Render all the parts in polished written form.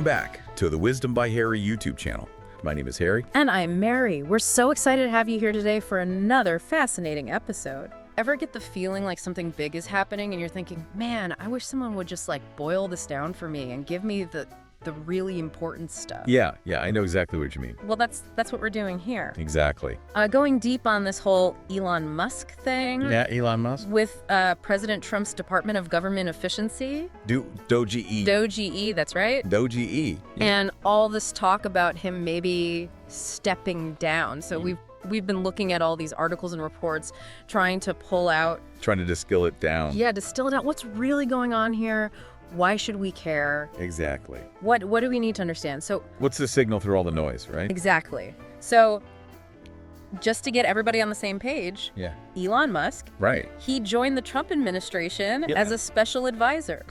back to the Wisdom by Harry YouTube channel. My name is Harry. And I'm Mary. We're so excited to have you here today for another fascinating episode. Ever get the feeling like something big is happening and you're thinking, man, I wish someone would just boil this down for me and give me the really important stuff? Yeah, I know exactly what you mean. Well, that's what we're doing here. Exactly. Going deep on this whole Elon Musk thing. Yeah, Elon Musk. With President Trump's Department of Government Efficiency. DOGE. DOGE, that's right. DOGE. Yeah. And all this talk about him maybe stepping down. So we've been looking at all these articles and reports, trying to distill it down. Yeah, distill it down. What's really going on here? Why should we care? Exactly. What do we need to understand? So what's the signal through all the noise, right? Exactly. So just to get everybody on the same page, yeah. Elon Musk, right? He joined the Trump administration as a special advisor.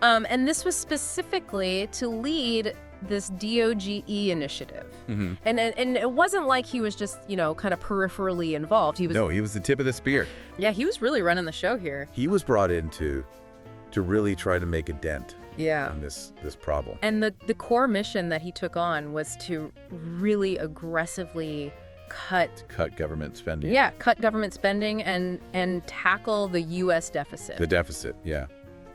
And this was specifically to lead this DOGE initiative. Mm-hmm. And it wasn't like he was just, kind of peripherally involved. He was the tip of the spear. Yeah, he was really running the show here. He was brought in to really try to make a dent on this problem. And the core mission that he took on was to really aggressively cut government spending. Yeah, cut government spending and tackle the U.S. deficit. The deficit, yeah.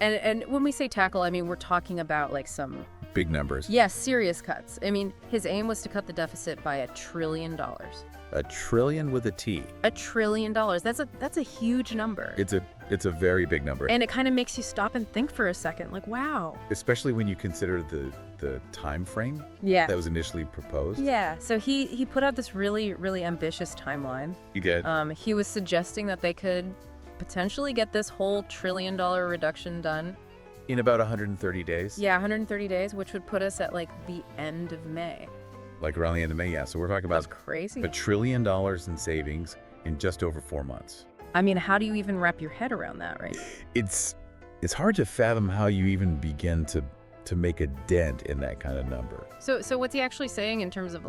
And when we say tackle, I mean, we're talking about some big numbers. Yeah, serious cuts. I mean, his aim was to cut the deficit by $1 trillion. $1 trillion with a T. $1 trillion. That's a huge number. It's a very big number. And it kind of makes you stop and think for a second, wow. Especially when you consider the time frame that was initially proposed. Yeah, so he put out this really, really ambitious timeline. He did. He was suggesting that they could potentially get this whole $1 trillion reduction done in about 130 days. Yeah, 130 days, which would put us at the end of May. Around the end of May, yeah. So we're talking about That's crazy. $1 trillion in savings in just over 4 months. I mean, how do you even wrap your head around that, right? It's hard to fathom how you even begin to make a dent in that kind of number. So what's he actually saying in terms of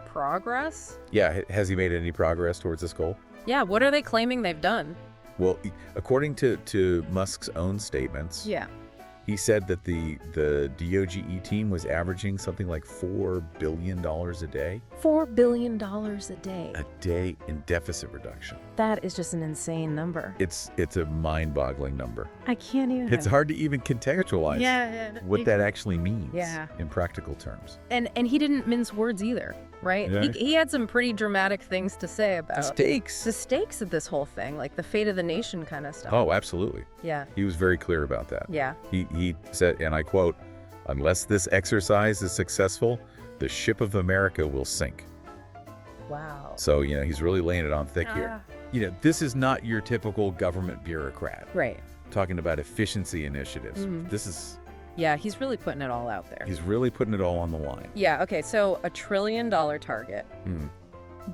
progress? Yeah, has he made any progress towards this goal? Yeah, what are they claiming they've done? Well, according to Musk's own statements, he said that the DOGE team was averaging something like $4 billion a day. $4 billion a day. A day in deficit reduction. That is just an insane number. It's a mind-boggling number. I can't even. It's hard to even contextualize what that actually means in practical terms. And he didn't mince words either, right? Yeah. He had some pretty dramatic things to say about the stakes of this whole thing, the fate of the nation kind of stuff. Oh, absolutely. Yeah. He was very clear about that. Yeah. He said, and I quote, "Unless this exercise is successful, the ship of America will sink." Wow. So, he's really laying it on thick here. This is not your typical government bureaucrat. Right. Talking about efficiency initiatives. Mm-hmm. This is... Yeah, he's really putting it all out there. He's really putting it all on the line. Yeah, okay, so $1 trillion target.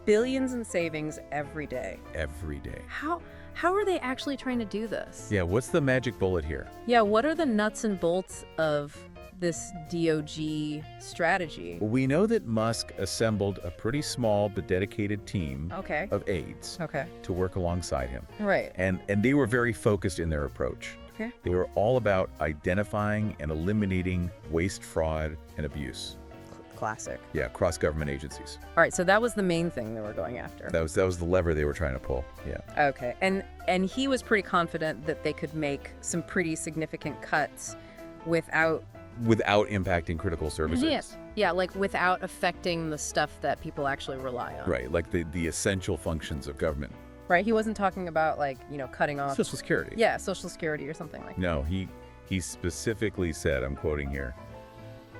Billions in savings every day. Every day. How are they actually trying to do this? Yeah, what's the magic bullet here? Yeah, what are the nuts and bolts of this DOGE strategy? Well, we know that Musk assembled a pretty small but dedicated team of aides to work alongside him. Right. And they were very focused in their approach. Okay. They were all about identifying and eliminating waste, fraud, and abuse. Classic. Yeah, across government agencies. All right, so that was the main thing they were going after. That was the lever they were trying to pull. Yeah. Okay, and he was pretty confident that they could make some pretty significant cuts without impacting critical services. Yes. Yeah, without affecting the stuff that people actually rely on. Right, the essential functions of government. Right, he wasn't talking about cutting off Social Security. Yeah, Social Security or something like that. No, he specifically said, I'm quoting here,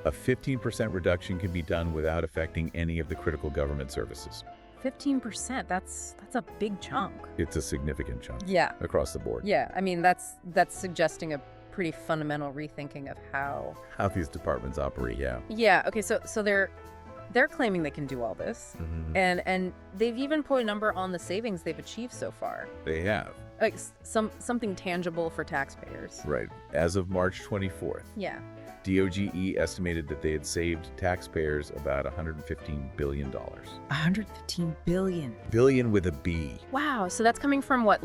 a 15% reduction can be done without affecting any of the critical government services. 15%, that's a big chunk. It's a significant chunk. Yeah. Across the board. Yeah, I mean that's suggesting a pretty fundamental rethinking of how these departments operate. Yeah. Yeah. Okay. So they're claiming they can do all this, and they've even put a number on the savings they've achieved so far. They have. Something tangible for taxpayers. Right. As of March 24th. Yeah. DOGE estimated that they had saved taxpayers about $115 billion. $115 billion. Billion with a B. Wow. So that's coming from what,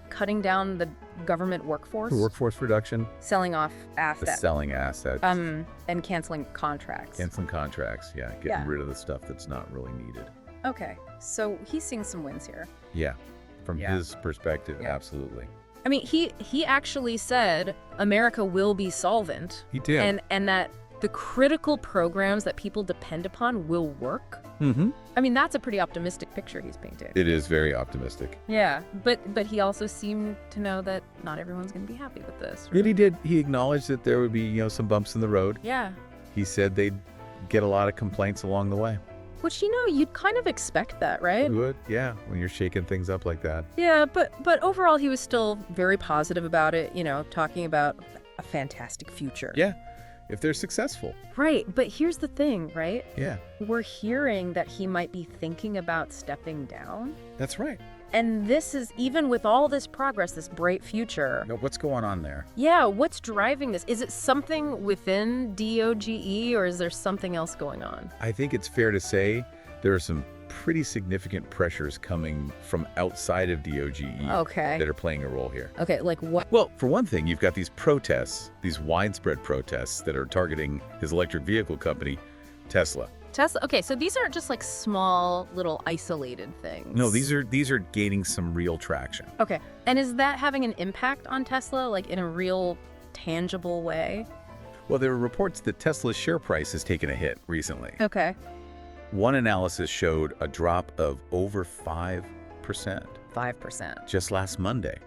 cutting down government workforce. Workforce reduction. Selling off assets. Selling assets. And canceling contracts. Canceling contracts, yeah. Getting rid of the stuff that's not really needed. Okay, so he's seeing some wins here. Yeah, from his perspective, absolutely. I mean, he actually said America will be solvent. He did. And that the critical programs that people depend upon will work. Mm-hmm. I mean, that's a pretty optimistic picture he's painted. It is very optimistic. Yeah, but he also seemed to know that not everyone's going to be happy with this. Right? He did. He acknowledged that there would be, some bumps in the road. Yeah. He said they'd get a lot of complaints along the way. Which, you'd kind of expect that, right? You would, yeah, when you're shaking things up like that. Yeah, but overall he was still very positive about it, talking about a fantastic future. Yeah, if they're successful. Right, but here's the thing, right? Yeah. We're hearing that he might be thinking about stepping down. That's right. And this is, even with all this progress, this bright future. Now, what's going on there? Yeah, what's driving this? Is it something within DOGE, or is there something else going on? I think it's fair to say there are some pretty significant pressures coming from outside of DOGE that are playing a role here. Okay, like what? Well, for one thing, you've got these protests, these widespread protests that are targeting his electric vehicle company, Tesla. Okay, so these aren't just like small, little isolated things. No, these are gaining some real traction. Okay, and is that having an impact on Tesla, like in a real, tangible way? Well, there are reports that Tesla's share price has taken a hit recently. Okay. One analysis showed a drop of over 5%. 5%. Just last Monday.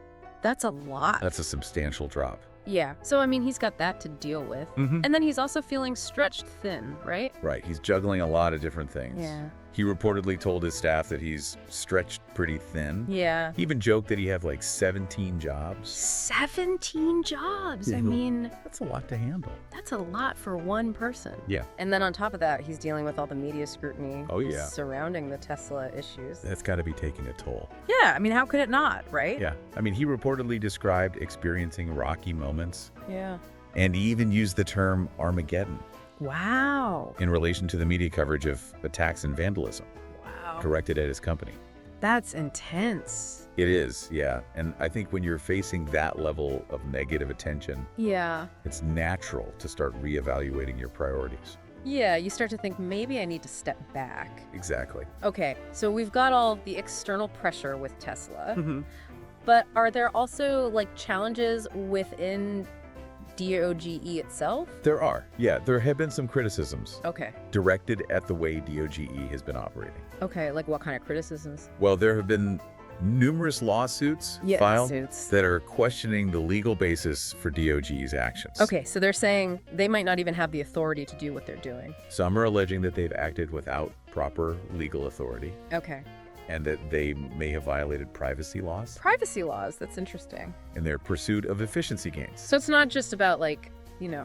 That's a lot. That's a substantial drop. Yeah. So, I mean, he's got that to deal with. Mm-hmm. And then he's also feeling stretched thin, right? Right. He's juggling a lot of different things. Yeah. He reportedly told his staff that he's stretched pretty thin. Yeah. He even joked that he had like 17 jobs. 17 jobs? I mean... That's a lot to handle. That's a lot for one person. Yeah. And then on top of that, he's dealing with all the media scrutiny surrounding the Tesla issues. That's got to be taking a toll. Yeah. I mean, how could it not, right? Yeah. I mean, he reportedly described experiencing rocky moments. Yeah. And he even used the term Armageddon. Wow. In relation to the media coverage of attacks and vandalism. Wow. Directed at his company. That's intense. It is, yeah. And I think when you're facing that level of negative attention, it's natural to start reevaluating your priorities. Yeah, you start to think, maybe I need to step back. Exactly. Okay, so we've got all the external pressure with Tesla, Mm-hmm. but are there also like challenges within DOGE itself? There are. Yeah, there have been some criticisms Okay. directed at the way DOGE has been operating. Okay, like what kind of criticisms? Well, there have been numerous lawsuits filed Suits. that are questioning the legal basis for DOGE's actions. Okay, so they're saying they might not even have the authority to do what they're doing. Some are alleging that they've acted without proper legal authority Okay. and that they may have violated privacy laws Privacy laws, that's interesting. in their pursuit of efficiency gains. So it's not just about like,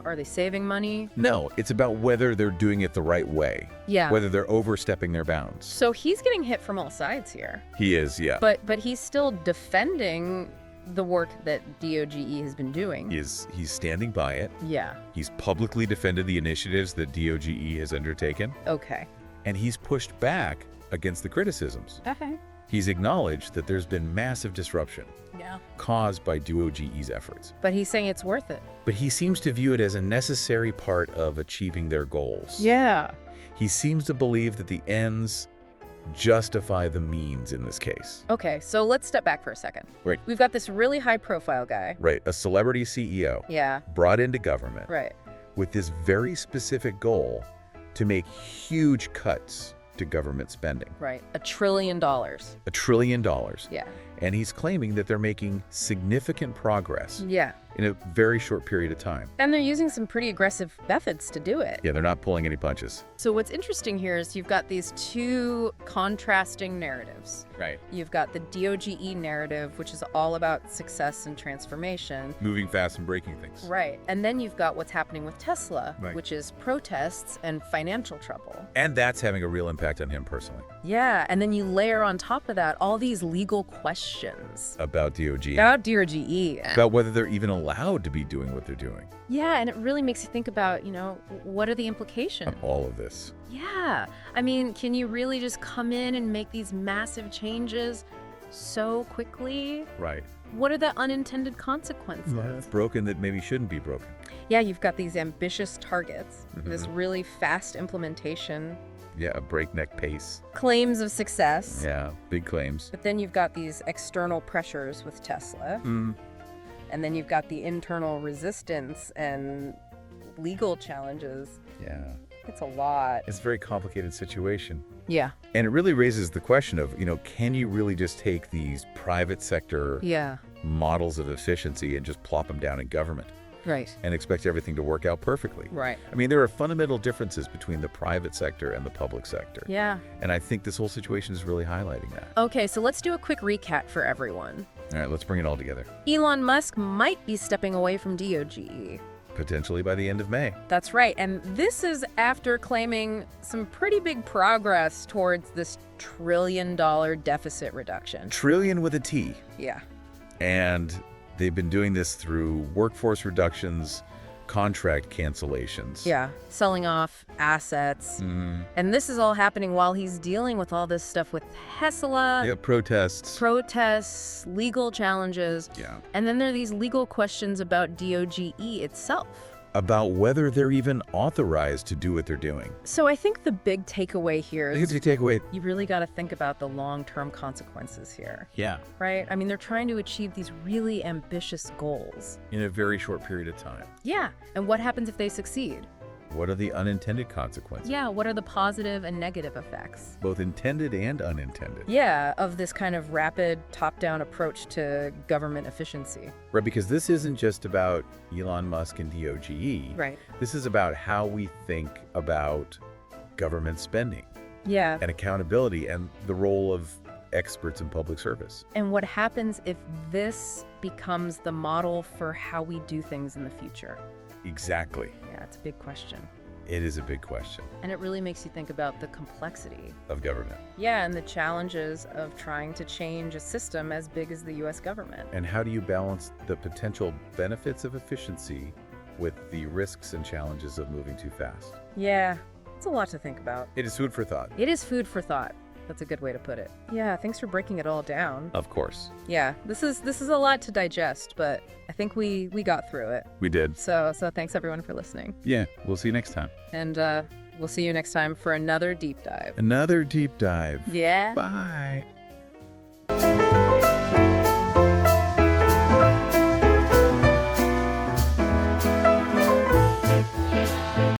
are they saving money? No, it's about whether they're doing it the right way, Yeah. whether they're overstepping their bounds. So he's getting hit from all sides here. He is, yeah. But he's still defending the work that DOGE has been doing. He's standing by it. Yeah. He's publicly defended the initiatives that DOGE has undertaken, Okay. and he's pushed back against the criticisms. Okay. He's acknowledged that there's been massive disruption Yeah. caused by DOGE's efforts. But he's saying it's worth it. But he seems to view it as a necessary part of achieving their goals. Yeah. He seems to believe that the ends justify the means in this case. Okay, so let's step back for a second. Right. We've got this really high-profile guy. Right, a celebrity CEO Yeah. brought into government Right. with this very specific goal to make huge cuts to government spending. Right. $1 trillion. $1 trillion. Yeah. And he's claiming that they're making significant progress Yeah. in a very short period of time. And they're using some pretty aggressive methods to do it. Yeah, they're not pulling any punches. So what's interesting here is you've got these two contrasting narratives. Right. You've got the DOGE narrative, which is all about success and transformation. Moving fast and breaking things. Right. And then you've got what's happening with Tesla, Right. which is protests and financial trouble. And that's having a real impact on him personally. Yeah. And then you layer on top of that all these legal questions About DOGE. about DOGE. About whether they're even allowed to be doing what they're doing. Yeah. And it really makes you think about, what are the implications? Of all of this. Yeah. I mean, can you really just come in and make these massive changes so quickly? Right. what are the unintended consequences? It's broken that maybe shouldn't be broken. Yeah, you've got these ambitious targets, this really fast implementation. Yeah, a breakneck pace. Claims of success. Yeah, big claims. But then you've got these external pressures with Tesla. And then you've got the internal resistance and legal challenges. Yeah. It's a lot. It's a very complicated situation. Yeah. And it really raises the question of, can you really just take these private sector models of efficiency and just plop them down in government? Right. And expect everything to work out perfectly. Right. I mean, there are fundamental differences between the private sector and the public sector. Yeah. And I think this whole situation is really highlighting that. Okay, so let's do a quick recap for everyone. All right, let's bring it all together. Elon Musk might be stepping away from DOGE. Potentially by the end of May. That's right. And this is after claiming some pretty big progress towards this $1 trillion deficit reduction. Trillion with a T. Yeah. And they've been doing this through workforce reductions, contract cancellations. Yeah, selling off assets. And this is all happening while he's dealing with all this stuff with Tesla. Yeah, protests, legal challenges. Yeah. And then there are these legal questions about DOGE itself. About whether they're even authorized to do what they're doing. So I think the big takeaway here I think is it's a takeaway. you really got to think about the long-term consequences here. Yeah. Right? I mean, they're trying to achieve these really ambitious goals. In a very short period of time. Yeah. And what happens if they succeed? What are the unintended consequences? Yeah, what are the positive and negative effects? Both intended and unintended. Yeah, of this kind of rapid top-down approach to government efficiency. Right, because this isn't just about Elon Musk and DOGE. Right. This is about how we think about government spending. Yeah. And accountability and the role of experts in public service. And what happens if this becomes the model for how we do things in the future? Exactly. Yeah, it's a big question. It is a big question. And it really makes you think about the complexity Of government. Yeah, and the challenges of trying to change a system as big as the U.S. government. And how do you balance the potential benefits of efficiency with the risks and challenges of moving too fast? Yeah, it's a lot to think about. It is food for thought. It is food for thought. That's a good way to put it. Yeah, thanks for breaking it all down. Of course. Yeah, this is a lot to digest, but I think we got through it. We did. So thanks everyone for listening. Yeah, we'll see you next time. And we'll see you next time for another deep dive. Another deep dive. Yeah. Bye.